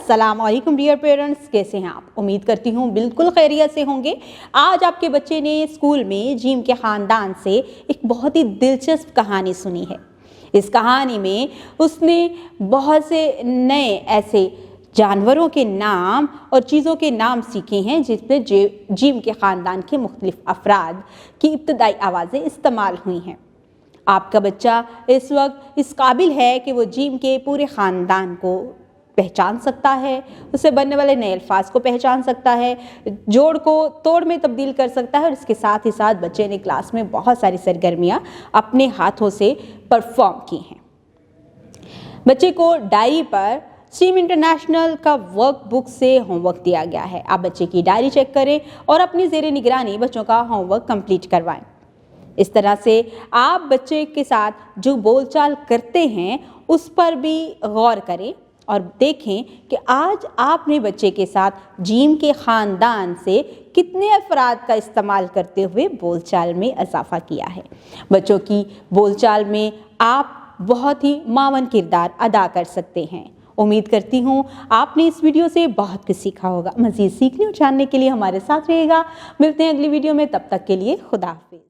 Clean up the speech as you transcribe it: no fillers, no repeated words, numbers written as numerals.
अस्सलाम वालेकुम dear parents, कैसे हैं आप? उम्मीद करती हूँ बिल्कुल खैरियत से होंगे। आज आपके बच्चे ने स्कूल में जिम के ख़ानदान से एक बहुत ही दिलचस्प कहानी सुनी है। इस कहानी में उसने बहुत से नए ऐसे जानवरों के नाम और चीज़ों के नाम सीखे हैं जिसमें जिम के ख़ानदान के मुख्तलिफ अफराद की इब्तदाई आवाज़ें इस्तेमाल हुई हैं। आपका बच्चा इस वक्त इस काबिल है कि वो जिम के पूरे ख़ानदान को पहचान सकता है, उससे बनने वाले नए अल्फाज को पहचान सकता है, जोड़ को तोड़ में तब्दील कर सकता है और इसके साथ ही साथ बच्चे ने क्लास में बहुत सारी सरगर्मियाँ अपने हाथों से परफॉर्म की हैं। बच्चे को डायरी पर स्ट्रीम इंटरनेशनल का वर्क बुक से होमवर्क दिया गया है। आप बच्चे की डायरी चेक करें और अपनी ज़ेरे निगरानी बच्चों का होमवर्क कंप्लीट करवाएं। इस तरह से आप बच्चे के साथ जो बोलचाल करते हैं उस पर भी गौर करें और देखें कि आज आपने बच्चे के साथ जिम के ख़ानदान से कितने अफराद का इस्तेमाल करते हुए बोलचाल में इजाफा किया है। बच्चों की बोलचाल में आप बहुत ही मावन किरदार अदा कर सकते हैं। उम्मीद करती हूँ आपने इस वीडियो से बहुत कुछ सीखा होगा। मज़ीद सीखने और जानने के लिए हमारे साथ रहिएगा। मिलते हैं अगली वीडियो में, तब तक के लिए खुदा हाफिज़।